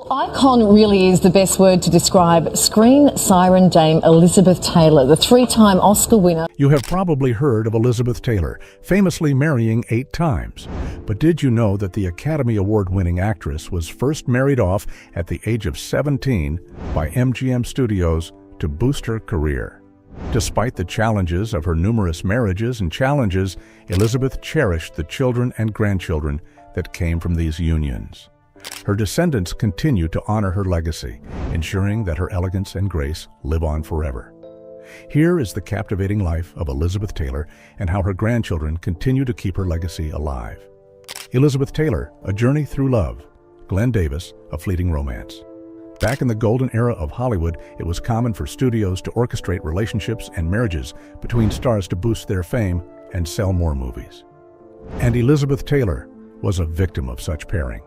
Icon really is the best word to describe screen siren Dame Elizabeth Taylor, the three-time Oscar winner. You have probably heard of Elizabeth Taylor, famously marrying 8 times. But did you know that the Academy Award-winning actress was first married off at the age of 17 by MGM Studios to boost her career? Despite the challenges of her numerous marriages and challenges, Elizabeth cherished the children and grandchildren that came from these unions. Her descendants continue to honor her legacy, ensuring that her elegance and grace live on forever. Here is the captivating life of Elizabeth Taylor and how her grandchildren continue to keep her legacy alive. Elizabeth Taylor, A Journey Through Love. Glenn Davis, A Fleeting Romance. Back in the golden era of Hollywood, it was common for studios to orchestrate relationships and marriages between stars to boost their fame and sell more movies. And Elizabeth Taylor was a victim of such pairing.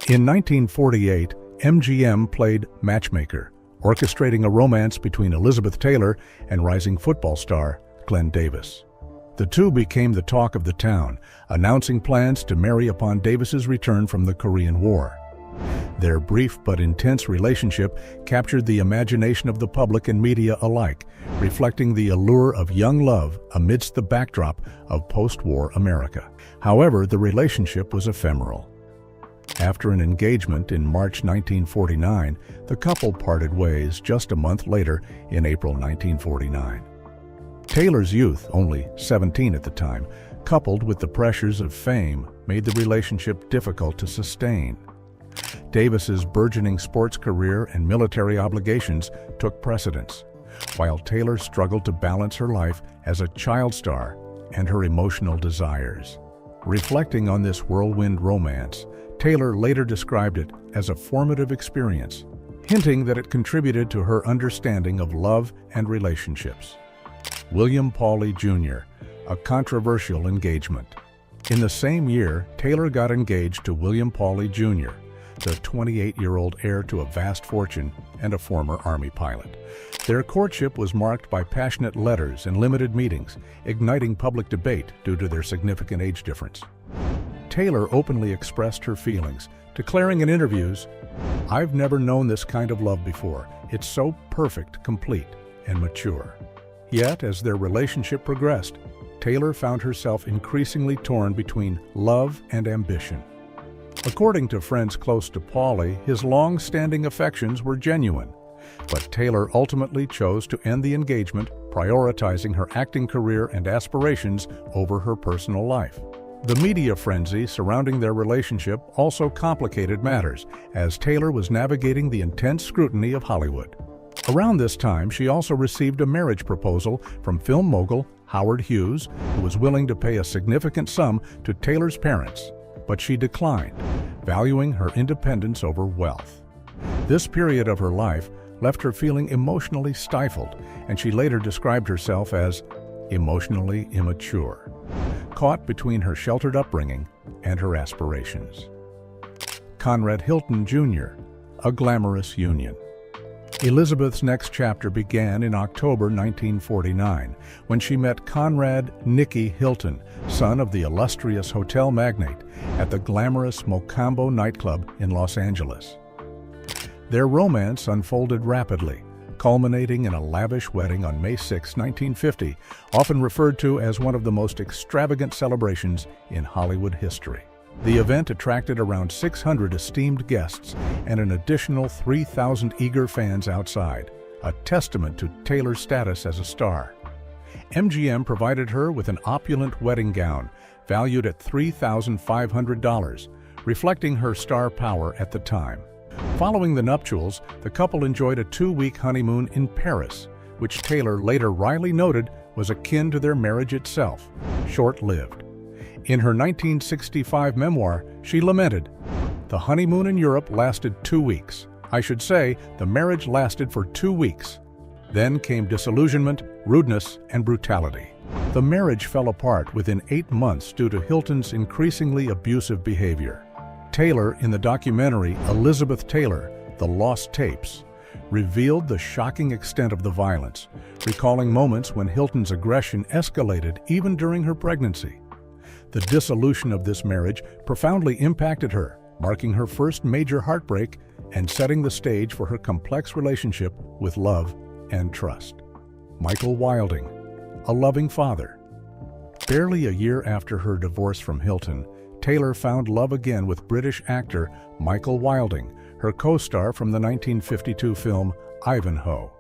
In 1948, MGM played matchmaker, orchestrating a romance between Elizabeth Taylor and rising football star Glenn Davis. The two became the talk of the town, announcing plans to marry upon Davis's return from the Korean War. Their brief but intense relationship captured the imagination of the public and media alike, reflecting the allure of young love amidst the backdrop of post-war America. However, the relationship was ephemeral. After an engagement in March 1949, the couple parted ways just a month later in April 1949. Taylor's youth, only 17 at the time, coupled with the pressures of fame, made the relationship difficult to sustain. Davis's burgeoning sports career and military obligations took precedence, while Taylor struggled to balance her life as a child star and her emotional desires. Reflecting on this whirlwind romance, Taylor later described it as a formative experience, hinting that it contributed to her understanding of love and relationships. William Pauley Jr., a controversial engagement. In the same year, Taylor got engaged to William Pauley Jr., the 28-year-old heir to a vast fortune and a former Army pilot. Their courtship was marked by passionate letters and limited meetings, igniting public debate due to their significant age difference. Taylor openly expressed her feelings, declaring in interviews, "I've never known this kind of love before. It's so perfect, complete, and mature." Yet, as their relationship progressed, Taylor found herself increasingly torn between love and ambition. According to friends close to Pauley, his long-standing affections were genuine, but Taylor ultimately chose to end the engagement, prioritizing her acting career and aspirations over her personal life. The media frenzy surrounding their relationship also complicated matters, as Taylor was navigating the intense scrutiny of Hollywood. Around this time, she also received a marriage proposal from film mogul Howard Hughes, who was willing to pay a significant sum to Taylor's parents, but she declined, valuing her independence over wealth. This period of her life left her feeling emotionally stifled, and she later described herself as emotionally immature, caught between her sheltered upbringing and her aspirations. Conrad Hilton Jr., A Glamorous Union. Elizabeth's next chapter began in October 1949, when she met Conrad Nicky Hilton, son of the illustrious hotel magnate, at the glamorous Mocambo nightclub in Los Angeles. Their romance unfolded rapidly, culminating in a lavish wedding on May 6, 1950, often referred to as one of the most extravagant celebrations in Hollywood history. The event attracted around 600 esteemed guests and an additional 3,000 eager fans outside, a testament to Taylor's status as a star. MGM provided her with an opulent wedding gown valued at $3,500, reflecting her star power at the time. Following the nuptials, the couple enjoyed a 2-week honeymoon in Paris, which Taylor later wryly noted was akin to their marriage itself, short-lived. In her 1965 memoir, she lamented, "The honeymoon in Europe lasted 2 weeks. I should say the marriage lasted for 2 weeks. Then came disillusionment, rudeness, and brutality." The marriage fell apart within 8 months due to Hilton's increasingly abusive behavior. Taylor, in the documentary Elizabeth Taylor, The Lost Tapes, revealed the shocking extent of the violence, recalling moments when Hilton's aggression escalated even during her pregnancy. The dissolution of this marriage profoundly impacted her, marking her first major heartbreak and setting the stage for her complex relationship with love and trust. Michael Wilding, a loving father. Barely a year after her divorce from Hilton, Taylor found love again with British actor Michael Wilding, her co-star from the 1952 film Ivanhoe.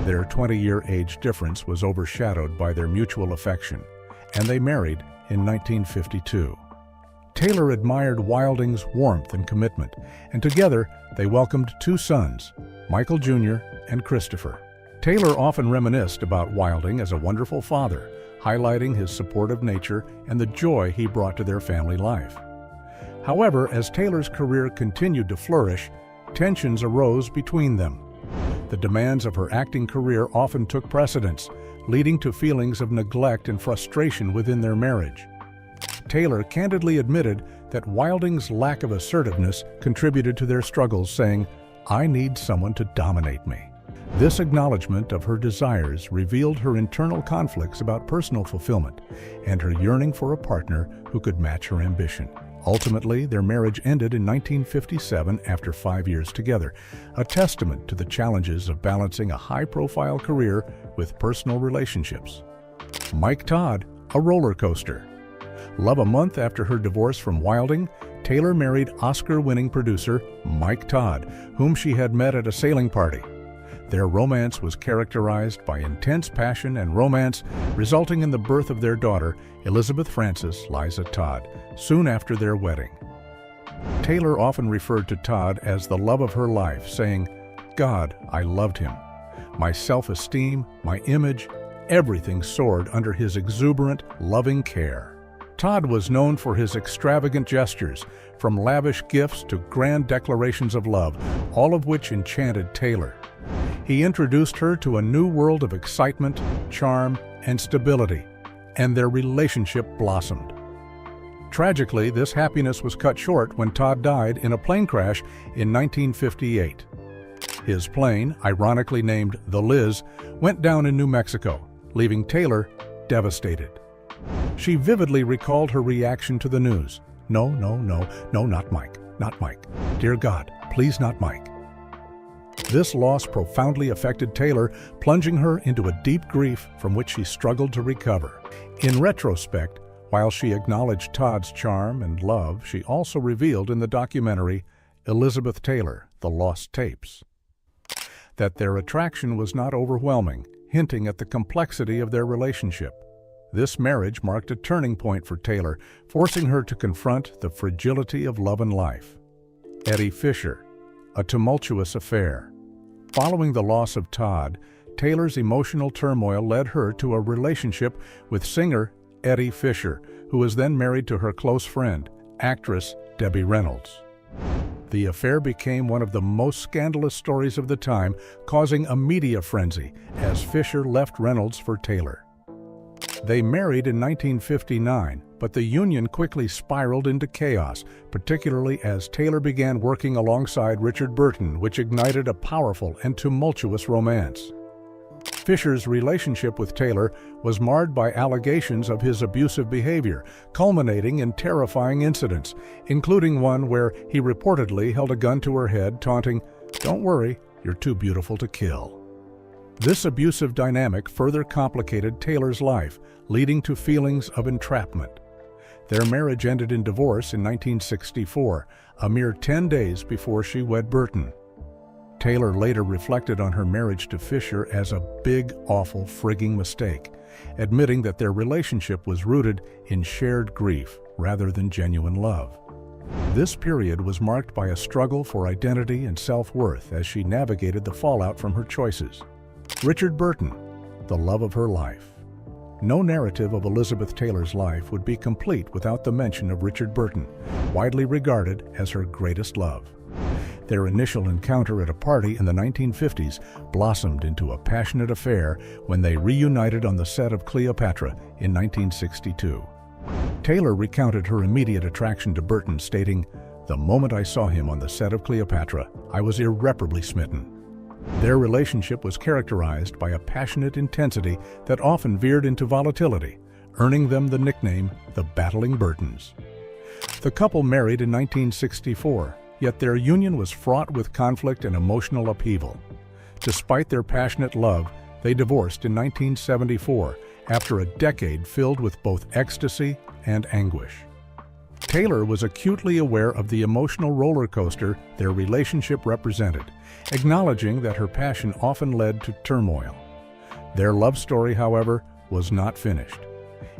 Their 20-year age difference was overshadowed by their mutual affection, and they married in 1952. Taylor admired Wilding's warmth and commitment, and together they welcomed 2 sons, Michael Jr. and Christopher. Taylor often reminisced about Wilding as a wonderful father, highlighting his supportive nature and the joy he brought to their family life. However, as Taylor's career continued to flourish, tensions arose between them. The demands of her acting career often took precedence, leading to feelings of neglect and frustration within their marriage. Taylor candidly admitted that Wilding's lack of assertiveness contributed to their struggles, saying, "I need someone to dominate me." This acknowledgement of her desires revealed her internal conflicts about personal fulfillment and her yearning for a partner who could match her ambition. Ultimately, their marriage ended in 1957 after 5 years together, a testament to the challenges of balancing a high-profile career with personal relationships. Mike Todd, a roller coaster. Love a month after her divorce from Wilding, Taylor married Oscar-winning producer Mike Todd, whom she had met at a sailing party. Their romance was characterized by intense passion and romance, resulting in the birth of their daughter, Elizabeth Frances Liza Todd, soon after their wedding. Taylor often referred to Todd as the love of her life, saying, "God, I loved him. My self-esteem, my image, everything soared under his exuberant, loving care." Todd was known for his extravagant gestures, from lavish gifts to grand declarations of love, all of which enchanted Taylor. He introduced her to a new world of excitement, charm, and stability, and their relationship blossomed. Tragically, this happiness was cut short when Todd died in a plane crash in 1958. His plane, ironically named the Liz, went down in New Mexico, leaving Taylor devastated. She vividly recalled her reaction to the news. "No, no, no, no, not Mike, not Mike. Dear God, please not Mike." This loss profoundly affected Taylor, plunging her into a deep grief from which she struggled to recover. In retrospect, while she acknowledged Todd's charm and love, she also revealed in the documentary Elizabeth Taylor, The Lost Tapes, that their attraction was not overwhelming, hinting at the complexity of their relationship. This marriage marked a turning point for Taylor, forcing her to confront the fragility of love and life. Eddie Fisher, a tumultuous affair. Following the loss of Todd, Taylor's emotional turmoil led her to a relationship with singer Eddie Fisher, who was then married to her close friend, actress Debbie Reynolds. The affair became one of the most scandalous stories of the time, causing a media frenzy as Fisher left Reynolds for Taylor. They married in 1959, but the union quickly spiraled into chaos, particularly as Taylor began working alongside Richard Burton, which ignited a powerful and tumultuous romance. Fisher's relationship with Taylor was marred by allegations of his abusive behavior, culminating in terrifying incidents, including one where he reportedly held a gun to her head, taunting, "Don't worry, you're too beautiful to kill." This abusive dynamic further complicated Taylor's life, leading to feelings of entrapment. Their marriage ended in divorce in 1964, a mere 10 days before she wed Burton. Taylor later reflected on her marriage to Fisher as a big, awful, frigging mistake, admitting that their relationship was rooted in shared grief rather than genuine love. This period was marked by a struggle for identity and self-worth as she navigated the fallout from her choices. Richard Burton, the love of her life. No narrative of Elizabeth Taylor's life would be complete without the mention of Richard Burton, widely regarded as her greatest love. Their initial encounter at a party in the 1950s blossomed into a passionate affair when they reunited on the set of Cleopatra in 1962. Taylor recounted her immediate attraction to Burton, stating, "The moment I saw him on the set of Cleopatra, I was irreparably smitten." Their relationship was characterized by a passionate intensity that often veered into volatility, earning them the nickname the Battling Burtons. The couple married in 1964, yet their union was fraught with conflict and emotional upheaval. Despite their passionate love, they divorced in 1974 after a decade filled with both ecstasy and anguish. Taylor was acutely aware of the emotional roller coaster their relationship represented, acknowledging that her passion often led to turmoil. Their love story, however, was not finished.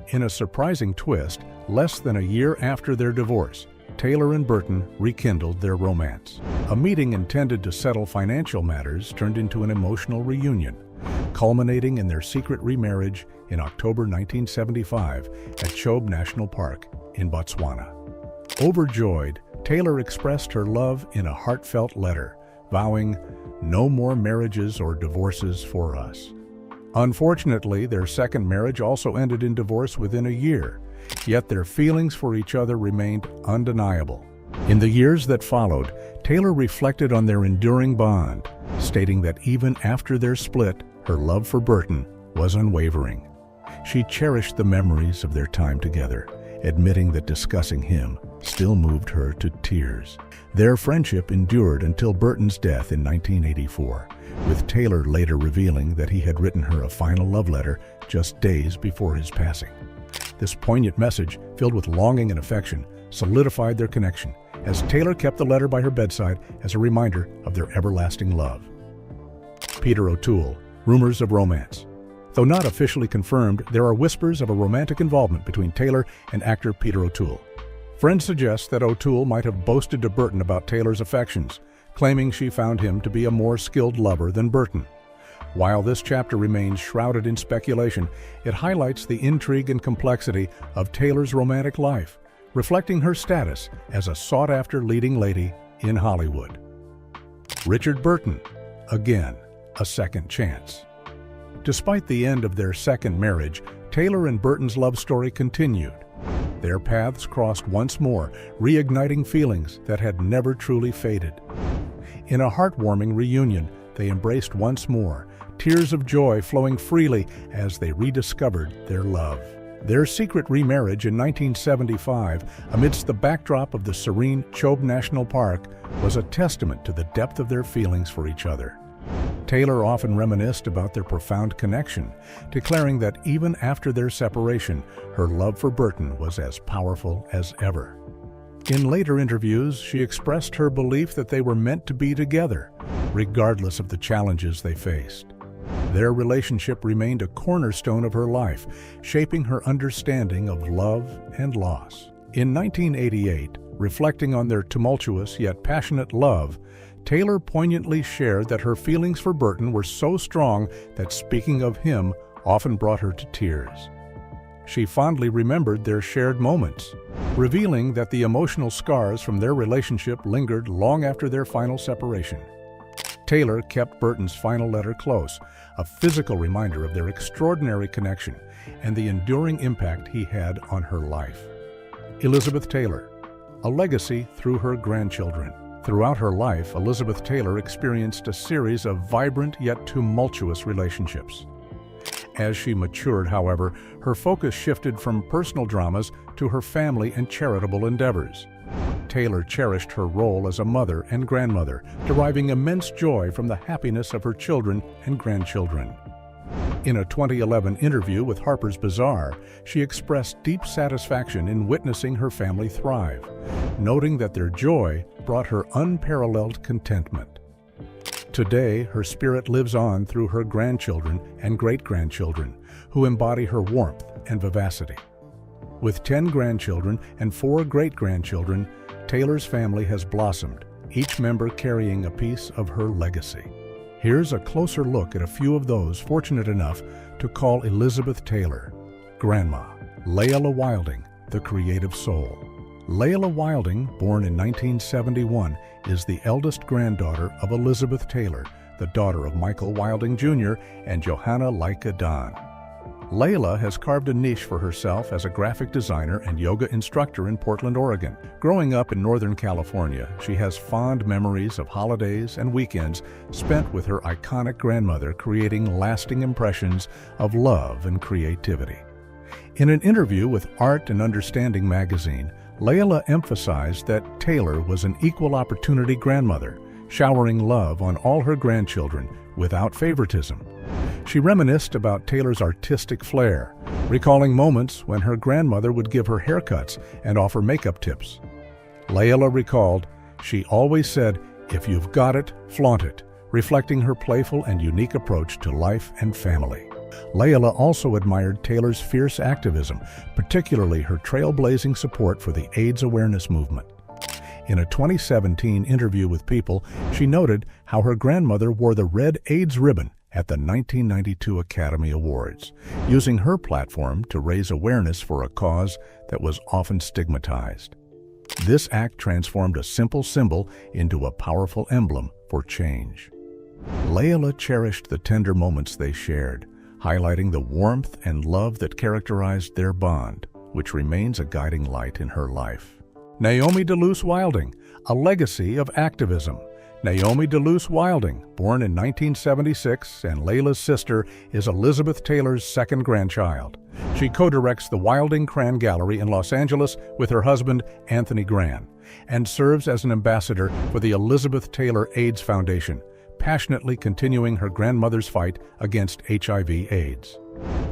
In a surprising twist, less than a year after their divorce, Taylor and Burton rekindled their romance. A meeting intended to settle financial matters turned into an emotional reunion, culminating in their secret remarriage in October 1975 at Chobe National Park in Botswana. Overjoyed, Taylor expressed her love in a heartfelt letter, vowing, "No more marriages or divorces for us." Unfortunately, their second marriage also ended in divorce within a year, yet their feelings for each other remained undeniable. In the years that followed, Taylor reflected on their enduring bond, stating that even after their split, her love for Burton was unwavering. She cherished the memories of their time together, admitting that discussing him still moved her to tears. Their friendship endured until Burton's death in 1984, with Taylor later revealing that he had written her a final love letter just days before his passing. This poignant message, filled with longing and affection, solidified their connection, as Taylor kept the letter by her bedside as a reminder of their everlasting love. Peter O'Toole, rumors of romance. Though not officially confirmed, there are whispers of a romantic involvement between Taylor and actor Peter O'Toole. Friends suggest that O'Toole might have boasted to Burton about Taylor's affections, claiming she found him to be a more skilled lover than Burton. While this chapter remains shrouded in speculation, it highlights the intrigue and complexity of Taylor's romantic life, reflecting her status as a sought-after leading lady in Hollywood. Richard Burton, again, a second chance. Despite the end of their second marriage, Taylor and Burton's love story continued. Their paths crossed once more, reigniting feelings that had never truly faded. In a heartwarming reunion, they embraced once more, tears of joy flowing freely as they rediscovered their love. Their secret remarriage in 1975, amidst the backdrop of the serene Chobe National Park, was a testament to the depth of their feelings for each other. Taylor often reminisced about their profound connection, declaring that even after their separation, her love for Burton was as powerful as ever. In later interviews, she expressed her belief that they were meant to be together, regardless of the challenges they faced. Their relationship remained a cornerstone of her life, shaping her understanding of love and loss. In 1988, reflecting on their tumultuous yet passionate love, Taylor poignantly shared that her feelings for Burton were so strong that speaking of him often brought her to tears. She fondly remembered their shared moments, revealing that the emotional scars from their relationship lingered long after their final separation. Taylor kept Burton's final letter close, a physical reminder of their extraordinary connection and the enduring impact he had on her life. Elizabeth Taylor, a legacy through her grandchildren. Throughout her life, Elizabeth Taylor experienced a series of vibrant yet tumultuous relationships. As she matured, however, her focus shifted from personal dramas to her family and charitable endeavors. Taylor cherished her role as a mother and grandmother, deriving immense joy from the happiness of her children and grandchildren. In a 2011 interview with Harper's Bazaar, she expressed deep satisfaction in witnessing her family thrive, noting that their joy brought her unparalleled contentment. Today, her spirit lives on through her grandchildren and great-grandchildren, who embody her warmth and vivacity. With 10 grandchildren and 4 great-grandchildren, Taylor's family has blossomed, each member carrying a piece of her legacy. Here's a closer look at a few of those fortunate enough to call Elizabeth Taylor Grandma. Layla Wilding, the creative soul. Layla Wilding, born in 1971, is the eldest granddaughter of Elizabeth Taylor, the daughter of Michael Wilding Jr. and Johanna Laika Don. Layla has carved a niche for herself as a graphic designer and yoga instructor in Portland, Oregon. Growing up in Northern California, she has fond memories of holidays and weekends spent with her iconic grandmother, creating lasting impressions of love and creativity. In an interview with Art and Understanding magazine, Layla emphasized that Taylor was an equal opportunity grandmother, showering love on all her grandchildren without favoritism. She reminisced about Taylor's artistic flair, recalling moments when her grandmother would give her haircuts and offer makeup tips. Layla recalled, "She always said, 'If you've got it, flaunt it,' reflecting her playful and unique approach to life and family." Layla also admired Taylor's fierce activism, particularly her trailblazing support for the AIDS awareness movement. In a 2017 interview with People, she noted how her grandmother wore the red AIDS ribbon at the 1992 Academy Awards, using her platform to raise awareness for a cause that was often stigmatized. This act transformed a simple symbol into a powerful emblem for change. Layla cherished the tender moments they shared, highlighting the warmth and love that characterized their bond, which remains a guiding light in her life. Naomi DeLuce Wilding, a legacy of activism. Naomi DeLuce Wilding, born in 1976 and Layla's sister, is Elizabeth Taylor's second grandchild. She co-directs the Wilding Cran Gallery in Los Angeles with her husband, Anthony Gran, and serves as an ambassador for the Elizabeth Taylor AIDS Foundation, passionately continuing her grandmother's fight against HIV/AIDS.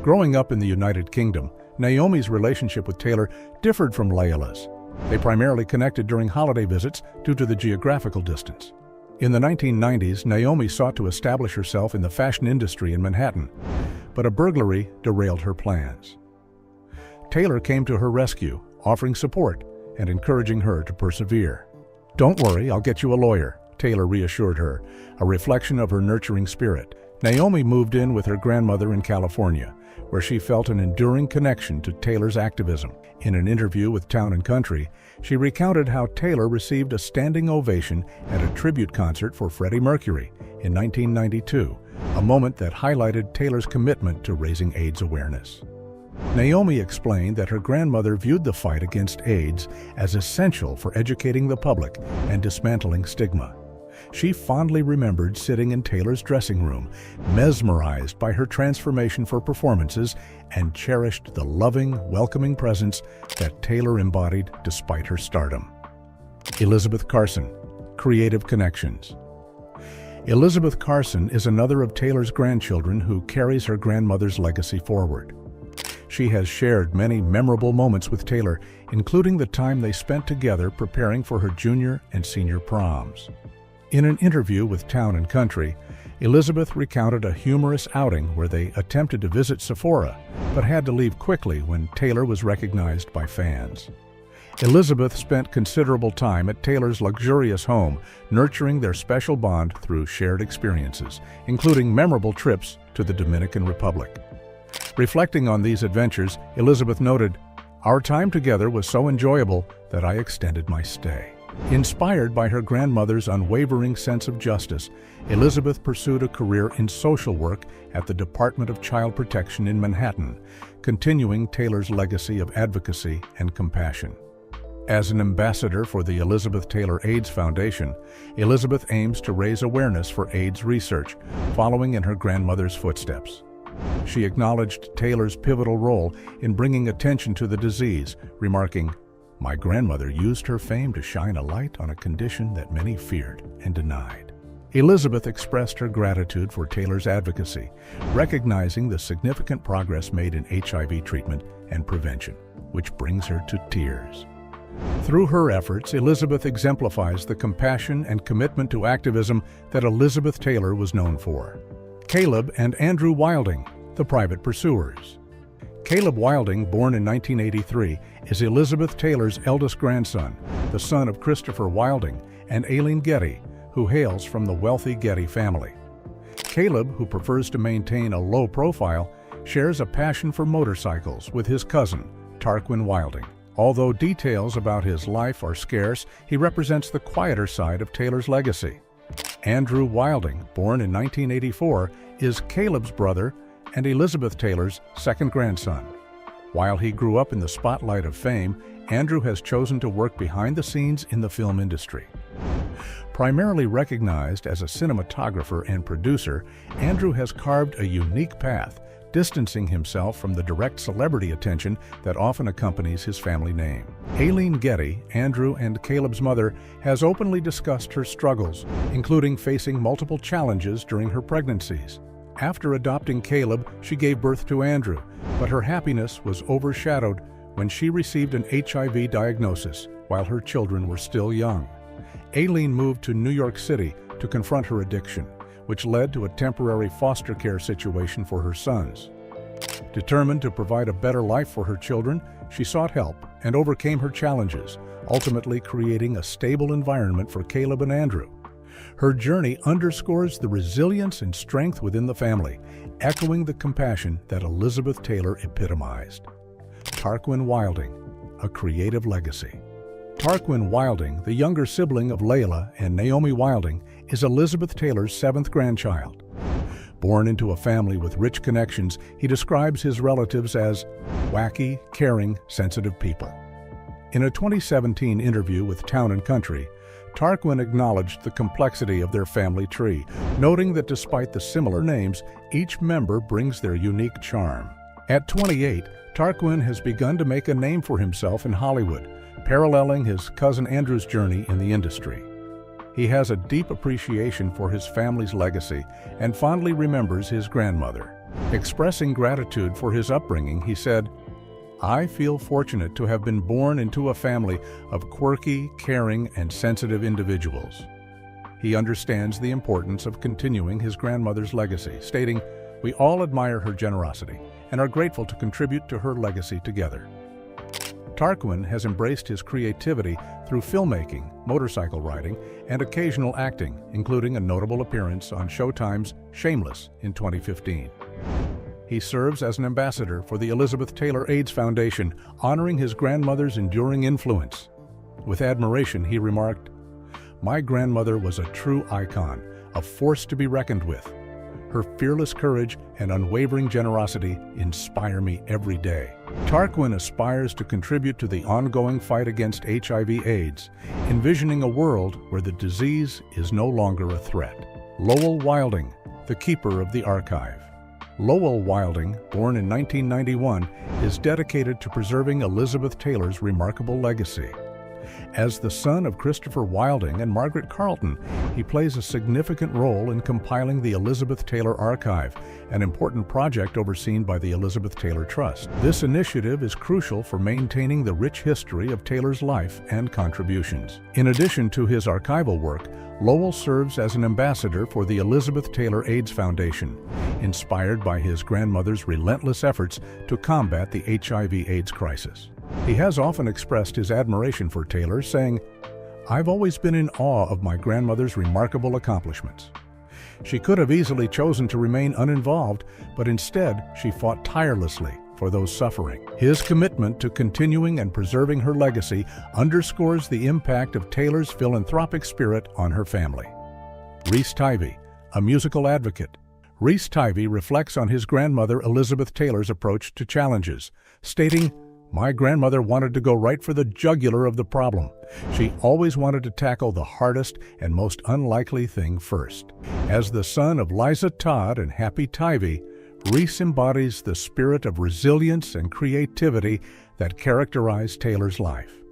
Growing up in the United Kingdom, Naomi's relationship with Taylor differed from Layla's. They primarily connected during holiday visits due to the geographical distance. In the 1990s, Naomi sought to establish herself in the fashion industry in Manhattan, but a burglary derailed her plans. Taylor came to her rescue, offering support and encouraging her to persevere. "Don't worry, I'll get you a lawyer," Taylor reassured her, a reflection of her nurturing spirit. Naomi moved in with her grandmother in California, where she felt an enduring connection to Taylor's activism. In an interview with Town & Country, she recounted how Taylor received a standing ovation at a tribute concert for Freddie Mercury in 1992, a moment that highlighted Taylor's commitment to raising AIDS awareness. Naomi explained that her grandmother viewed the fight against AIDS as essential for educating the public and dismantling stigma. She fondly remembered sitting in Taylor's dressing room, mesmerized by her transformation for performances, and cherished the loving, welcoming presence that Taylor embodied despite her stardom. Elizabeth Carson, Creative Connections. Elizabeth Carson is another of Taylor's grandchildren who carries her grandmother's legacy forward. She has shared many memorable moments with Taylor, including the time they spent together preparing for her junior and senior proms. In an interview with Town & Country, Elizabeth recounted a humorous outing where they attempted to visit Sephora, but had to leave quickly when Taylor was recognized by fans. Elizabeth spent considerable time at Taylor's luxurious home, nurturing their special bond through shared experiences, including memorable trips to the Dominican Republic. Reflecting on these adventures, Elizabeth noted, "Our time together was so enjoyable that I extended my stay." Inspired by her grandmother's unwavering sense of justice, Elizabeth pursued a career in social work at the Department of Child Protection in Manhattan, continuing Taylor's legacy of advocacy and compassion. As an ambassador for the Elizabeth Taylor AIDS Foundation, Elizabeth aims to raise awareness for AIDS research, following in her grandmother's footsteps. She acknowledged Taylor's pivotal role in bringing attention to the disease, remarking, "My grandmother used her fame to shine a light on a condition that many feared and denied." Elizabeth expressed her gratitude for Taylor's advocacy, recognizing the significant progress made in HIV treatment and prevention, which brings her to tears. Through her efforts, Elizabeth exemplifies the compassion and commitment to activism that Elizabeth Taylor was known for. Caleb and Andrew Wilding, the private pursuers. Caleb Wilding, born in 1983, is Elizabeth Taylor's eldest grandson, the son of Christopher Wilding and Aileen Getty, who hails from the wealthy Getty family. Caleb, who prefers to maintain a low profile, shares a passion for motorcycles with his cousin, Tarquin Wilding. Although details about his life are scarce, he represents the quieter side of Taylor's legacy. Andrew Wilding, born in 1984, is Caleb's brother and Elizabeth Taylor's second grandson. While he grew up in the spotlight of fame, Andrew has chosen to work behind the scenes in the film industry. Primarily recognized as a cinematographer and producer, Andrew has carved a unique path, distancing himself from the direct celebrity attention that often accompanies his family name. Aileen Getty, Andrew and Caleb's mother, has openly discussed her struggles, including facing multiple challenges during her pregnancies. After adopting Caleb, she gave birth to Andrew, but her happiness was overshadowed when she received an HIV diagnosis while her children were still young. Aileen moved to New York City to confront her addiction, which led to a temporary foster care situation for her sons. Determined to provide a better life for her children, she sought help and overcame her challenges, ultimately creating a stable environment for Caleb and Andrew. Her journey underscores the resilience and strength within the family, echoing the compassion that Elizabeth Taylor epitomized. Tarquin Wilding, a creative legacy. Tarquin Wilding, the younger sibling of Layla and Naomi Wilding, is Elizabeth Taylor's seventh grandchild. Born into a family with rich connections, he describes his relatives as wacky, caring, sensitive people. In a 2017 interview with Town & Country, Tarquin acknowledged the complexity of their family tree, noting that despite the similar names, each member brings their unique charm. At 28, Tarquin has begun to make a name for himself in Hollywood, paralleling his cousin Andrew's journey in the industry. He has a deep appreciation for his family's legacy and fondly remembers his grandmother. Expressing gratitude for his upbringing, he said, "I feel fortunate to have been born into a family of quirky, caring, and sensitive individuals." He understands the importance of continuing his grandmother's legacy, stating, "We all admire her generosity and are grateful to contribute to her legacy together." Tarquin has embraced his creativity through filmmaking, motorcycle riding, and occasional acting, including a notable appearance on Showtime's Shameless in 2015. He serves as an ambassador for the Elizabeth Taylor AIDS Foundation, honoring his grandmother's enduring influence. With admiration, he remarked, "My grandmother was a true icon, a force to be reckoned with. Her fearless courage and unwavering generosity inspire me every day." Tarquin aspires to contribute to the ongoing fight against HIV/AIDS, envisioning a world where the disease is no longer a threat. Lowell Wilding, the keeper of the archive. Lowell Wilding, born in 1991, is dedicated to preserving Elizabeth Taylor's remarkable legacy. As the son of Christopher Wilding and Margaret Carleton, he plays a significant role in compiling the Elizabeth Taylor Archive, an important project overseen by the Elizabeth Taylor Trust. This initiative is crucial for maintaining the rich history of Taylor's life and contributions. In addition to his archival work, Lowell serves as an ambassador for the Elizabeth Taylor AIDS Foundation, inspired by his grandmother's relentless efforts to combat the HIV/AIDS crisis. He has often expressed his admiration for Taylor, saying, "I've always been in awe of my grandmother's remarkable accomplishments. She could have easily chosen to remain uninvolved, but instead she fought tirelessly for those suffering." His commitment to continuing and preserving her legacy underscores the impact of Taylor's philanthropic spirit on her family. Rhys Tivey, a musical advocate. Rhys Tivey reflects on his grandmother Elizabeth Taylor's approach to challenges, stating, "My grandmother wanted to go right for the jugular of the problem. She always wanted to tackle the hardest and most unlikely thing first." As the son of Liza Todd and Happy Tivey, Rhys embodies the spirit of resilience and creativity that characterized Taylor's life.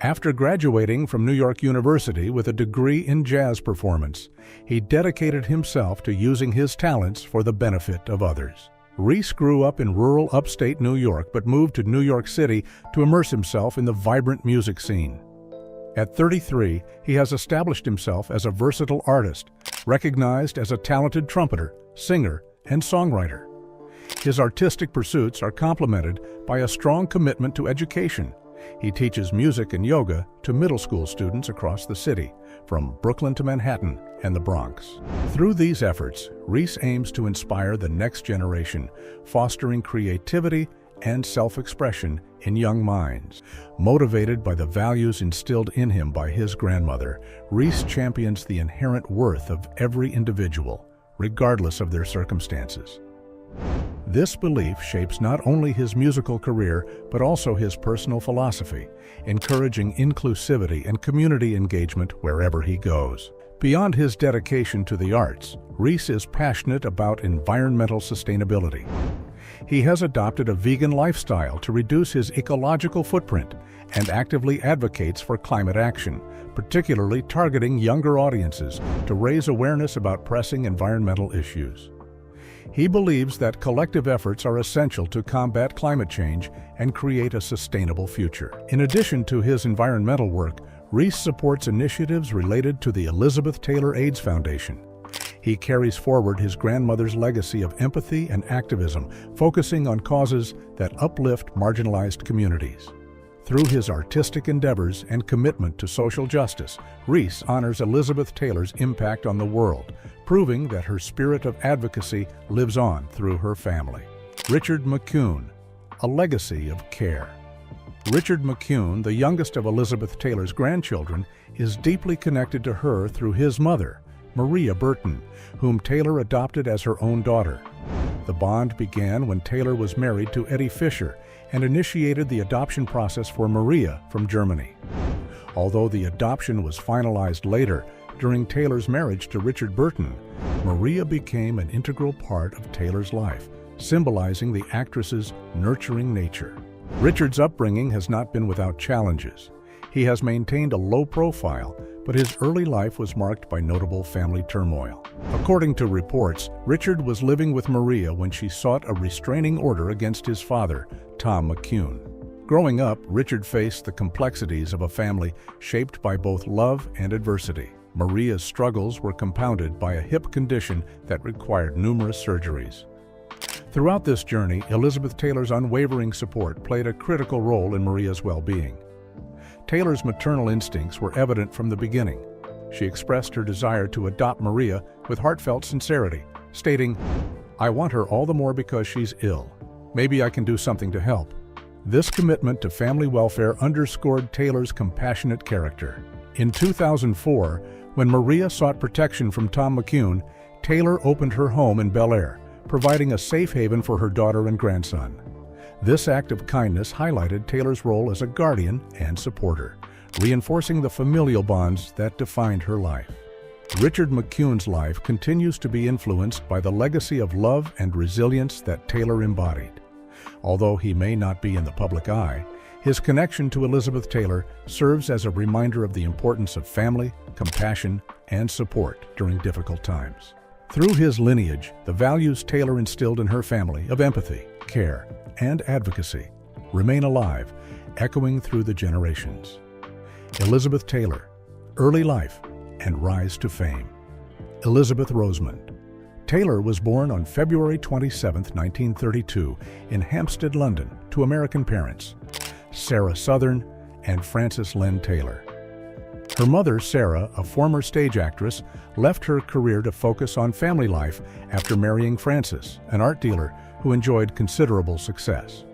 After graduating from New York University with a degree in jazz performance, he dedicated himself to using his talents for the benefit of others. Rhys grew up in rural upstate New York but moved to New York City to immerse himself in the vibrant music scene. At 33, he has established himself as a versatile artist, recognized as a talented trumpeter, singer, and songwriter. His artistic pursuits are complemented by a strong commitment to education. He teaches music and yoga to middle school students across the city, from Brooklyn to Manhattan and the Bronx. Through these efforts, Rhys aims to inspire the next generation, fostering creativity and self-expression in young minds. Motivated by the values instilled in him by his grandmother, Rhys champions the inherent worth of every individual, regardless of their circumstances. This belief shapes not only his musical career, but also his personal philosophy, encouraging inclusivity and community engagement wherever he goes. Beyond his dedication to the arts, Rhys is passionate about environmental sustainability. He has adopted a vegan lifestyle to reduce his ecological footprint and actively advocates for climate action, particularly targeting younger audiences to raise awareness about pressing environmental issues. He believes that collective efforts are essential to combat climate change and create a sustainable future. In addition to his environmental work, Rhys supports initiatives related to the Elizabeth Taylor AIDS Foundation. He carries forward his grandmother's legacy of empathy and activism, focusing on causes that uplift marginalized communities. Through his artistic endeavors and commitment to social justice, Rhys honors Elizabeth Taylor's impact on the world, proving that her spirit of advocacy lives on through her family. Richard McCune, a legacy of care. Richard McCune, the youngest of Elizabeth Taylor's grandchildren, is deeply connected to her through his mother, Maria Burton, whom Taylor adopted as her own daughter. The bond began when Taylor was married to Eddie Fisher and initiated the adoption process for Maria from Germany. Although the adoption was finalized later, during Taylor's marriage to Richard Burton, Maria became an integral part of Taylor's life, symbolizing the actress's nurturing nature. Richard's upbringing has not been without challenges. He has maintained a low profile, but his early life was marked by notable family turmoil. According to reports, Richard was living with Maria when she sought a restraining order against his father, Tom McCune. Growing up, Richard faced the complexities of a family shaped by both love and adversity. Maria's struggles were compounded by a hip condition that required numerous surgeries. Throughout this journey, Elizabeth Taylor's unwavering support played a critical role in Maria's well-being. Taylor's maternal instincts were evident from the beginning. She expressed her desire to adopt Maria with heartfelt sincerity, stating, "I want her all the more because she's ill. Maybe I can do something to help." This commitment to family welfare underscored Taylor's compassionate character. In 2004, when Maria sought protection from Tom McCune, Taylor opened her home in Bel Air, providing a safe haven for her daughter and grandson. This act of kindness highlighted Taylor's role as a guardian and supporter, reinforcing the familial bonds that defined her life. Richard McCune's life continues to be influenced by the legacy of love and resilience that Taylor embodied. Although he may not be in the public eye, his connection to Elizabeth Taylor serves as a reminder of the importance of family, compassion, and support during difficult times. Through his lineage, the values Taylor instilled in her family of empathy, care, and advocacy remain alive, echoing through the generations. Elizabeth Taylor, early life and rise to fame. Elizabeth Rosamond. Taylor was born on February 27, 1932, in Hampstead, London, to American parents, Sarah Southern and Frances Lynn Taylor. Her mother, Sarah, a former stage actress, left her career to focus on family life after marrying Francis, an art dealer who enjoyed considerable success.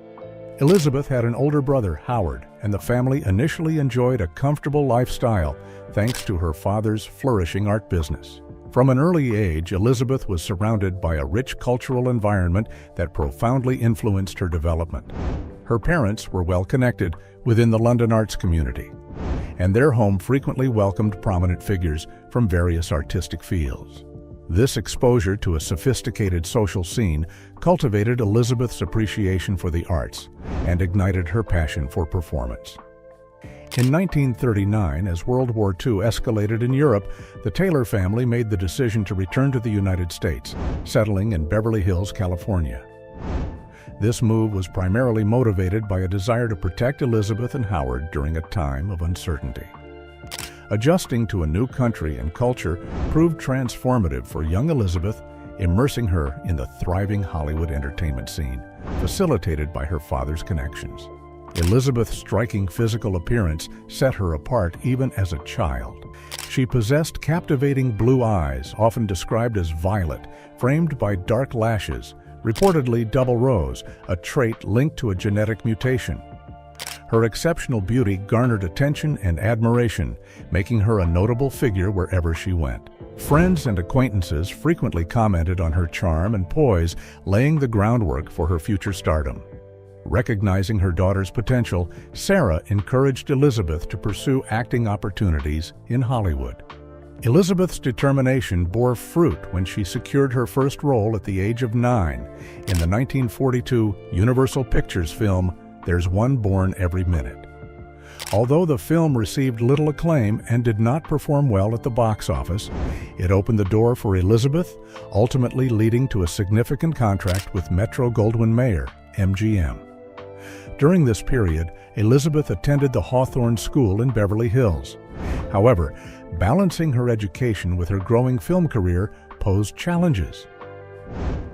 Elizabeth had an older brother, Howard, and the family initially enjoyed a comfortable lifestyle thanks to her father's flourishing art business. From an early age, Elizabeth was surrounded by a rich cultural environment that profoundly influenced her development. Her parents were well connected within the London arts community, and their home frequently welcomed prominent figures from various artistic fields. This exposure to a sophisticated social scene cultivated Elizabeth's appreciation for the arts and ignited her passion for performance. In 1939, as World War II escalated in Europe, the Taylor family made the decision to return to the United States, settling in Beverly Hills, California. This move was primarily motivated by a desire to protect Elizabeth and Howard during a time of uncertainty. Adjusting to a new country and culture proved transformative for young Elizabeth, immersing her in the thriving Hollywood entertainment scene, facilitated by her father's connections. Elizabeth's striking physical appearance set her apart even as a child. She possessed captivating blue eyes, often described as violet, framed by dark lashes, reportedly double rows, a trait linked to a genetic mutation. Her exceptional beauty garnered attention and admiration, making her a notable figure wherever she went. Friends and acquaintances frequently commented on her charm and poise, laying the groundwork for her future stardom. Recognizing her daughter's potential, Sarah encouraged Elizabeth to pursue acting opportunities in Hollywood. Elizabeth's determination bore fruit when she secured her first role at the age of 9 in the 1942 Universal Pictures film There's One Born Every Minute. Although the film received little acclaim and did not perform well at the box office, it opened the door for Elizabeth, ultimately leading to a significant contract with Metro-Goldwyn-Mayer, MGM. During this period, Elizabeth attended the Hawthorne School in Beverly Hills. However, balancing her education with her growing film career posed challenges.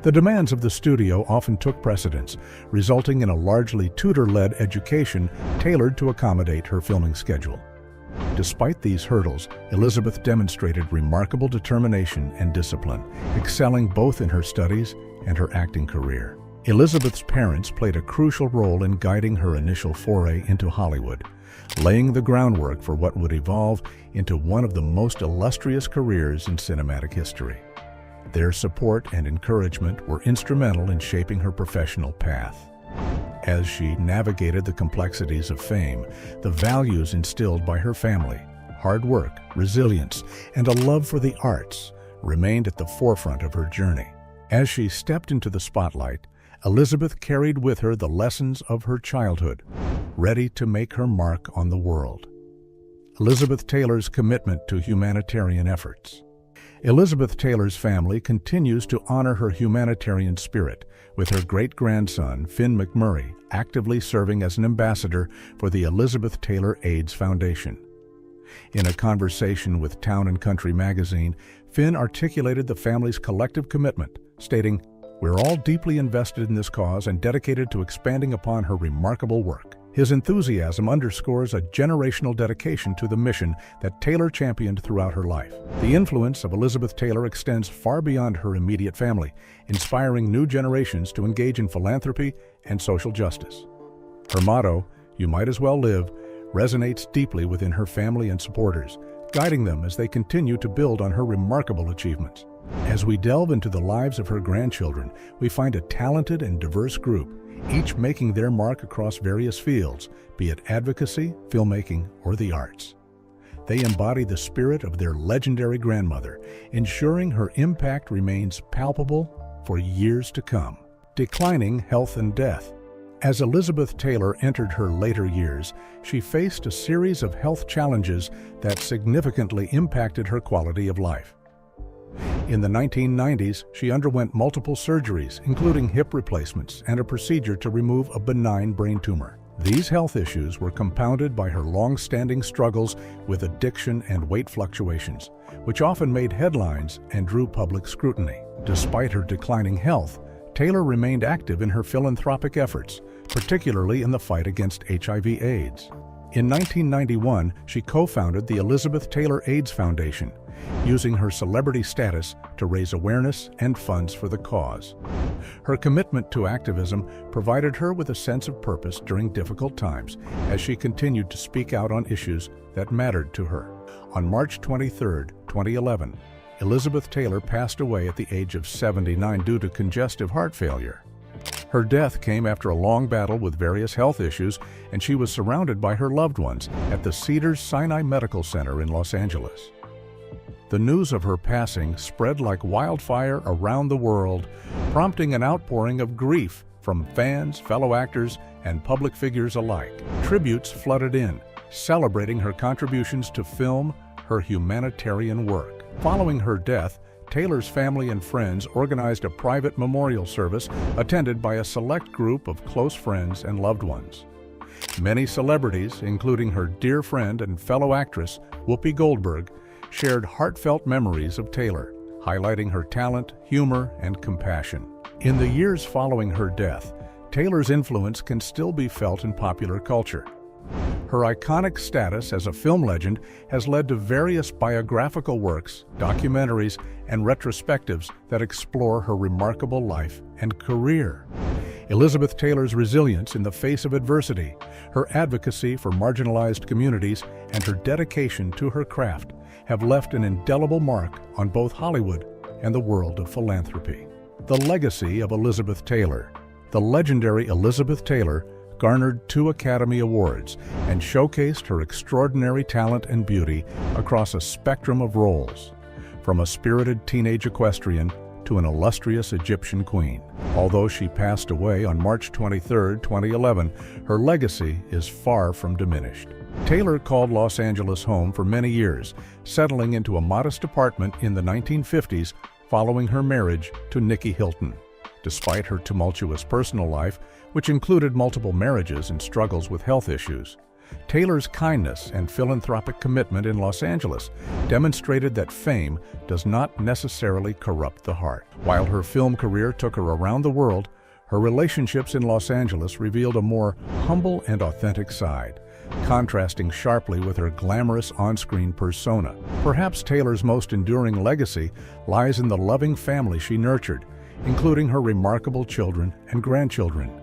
The demands of the studio often took precedence, resulting in a largely tutor-led education tailored to accommodate her filming schedule. Despite these hurdles, Elizabeth demonstrated remarkable determination and discipline, excelling both in her studies and her acting career. Elizabeth's parents played a crucial role in guiding her initial foray into Hollywood, laying the groundwork for what would evolve into one of the most illustrious careers in cinematic history. Their support and encouragement were instrumental in shaping her professional path. As she navigated the complexities of fame, the values instilled by her family, hard work, resilience, and a love for the arts remained at the forefront of her journey. As she stepped into the spotlight, Elizabeth carried with her the lessons of her childhood, ready to make her mark on the world. Elizabeth Taylor's commitment to humanitarian efforts. Elizabeth Taylor's family continues to honor her humanitarian spirit, with her great-grandson, Finn McMurray, actively serving as an ambassador for the Elizabeth Taylor AIDS Foundation. In a conversation with Town & Country magazine, Finn articulated the family's collective commitment, stating, "We're all deeply invested in this cause and dedicated to expanding upon her remarkable work." His enthusiasm underscores a generational dedication to the mission that Taylor championed throughout her life. The influence of Elizabeth Taylor extends far beyond her immediate family, inspiring new generations to engage in philanthropy and social justice. Her motto, "You might as well live," resonates deeply within her family and supporters, guiding them as they continue to build on her remarkable achievements. As we delve into the lives of her grandchildren, we find a talented and diverse group, each making their mark across various fields, be it advocacy, filmmaking, or the arts. They embody the spirit of their legendary grandmother, ensuring her impact remains palpable for years to come. Declining health and death. As Elizabeth Taylor entered her later years, she faced a series of health challenges that significantly impacted her quality of life. In the 1990s, she underwent multiple surgeries, including hip replacements and a procedure to remove a benign brain tumor. These health issues were compounded by her long-standing struggles with addiction and weight fluctuations, which often made headlines and drew public scrutiny. Despite her declining health, Taylor remained active in her philanthropic efforts, particularly in the fight against HIV/AIDS. In 1991, she co-founded the Elizabeth Taylor AIDS Foundation, using her celebrity status to raise awareness and funds for the cause. Her commitment to activism provided her with a sense of purpose during difficult times as she continued to speak out on issues that mattered to her. On March 23, 2011, Elizabeth Taylor passed away at the age of 79 due to congestive heart failure. Her death came after a long battle with various health issues, and she was surrounded by her loved ones at the Cedars-Sinai Medical Center in Los Angeles. The news of her passing spread like wildfire around the world, prompting an outpouring of grief from fans, fellow actors, and public figures alike. Tributes flooded in, celebrating her contributions to film, her humanitarian work. Following her death, Taylor's family and friends organized a private memorial service attended by a select group of close friends and loved ones. Many celebrities, including her dear friend and fellow actress Whoopi Goldberg, shared heartfelt memories of Taylor, highlighting her talent, humor, and compassion. In the years following her death, Taylor's influence can still be felt in popular culture. Her iconic status as a film legend has led to various biographical works, documentaries, and retrospectives that explore her remarkable life and career. Elizabeth Taylor's resilience in the face of adversity, her advocacy for marginalized communities, and her dedication to her craft have left an indelible mark on both Hollywood and the world of philanthropy. The legacy of Elizabeth Taylor. The legendary Elizabeth Taylor garnered 2 Academy Awards and showcased her extraordinary talent and beauty across a spectrum of roles, from a spirited teenage equestrian to an illustrious Egyptian queen. Although she passed away on March 23, 2011, her legacy is far from diminished. Taylor called Los Angeles home for many years, settling into a modest apartment in the 1950s following her marriage to Nicky Hilton. Despite her tumultuous personal life, which included multiple marriages and struggles with health issues, Taylor's kindness and philanthropic commitment in Los Angeles demonstrated that fame does not necessarily corrupt the heart. While her film career took her around the world, her relationships in Los Angeles revealed a more humble and authentic side, contrasting sharply with her glamorous on-screen persona. Perhaps Taylor's most enduring legacy lies in the loving family she nurtured, including her remarkable children and grandchildren.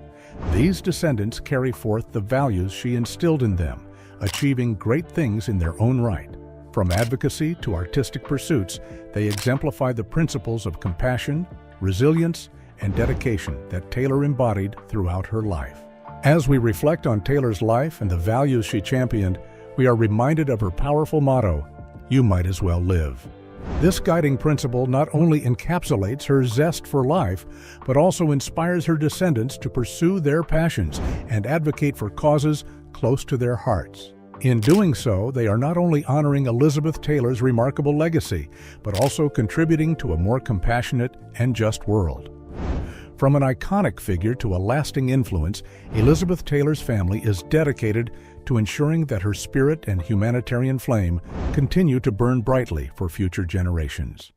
These descendants carry forth the values she instilled in them, achieving great things in their own right. From advocacy to artistic pursuits, they exemplify the principles of compassion, resilience, and dedication that Taylor embodied throughout her life. As we reflect on Taylor's life and the values she championed, we are reminded of her powerful motto, "You might as well live." This guiding principle not only encapsulates her zest for life, but also inspires her descendants to pursue their passions and advocate for causes close to their hearts. In doing so, they are not only honoring Elizabeth Taylor's remarkable legacy, but also contributing to a more compassionate and just world. From an iconic figure to a lasting influence, Elizabeth Taylor's family is dedicated to ensuring that her spirit and humanitarian flame continue to burn brightly for future generations.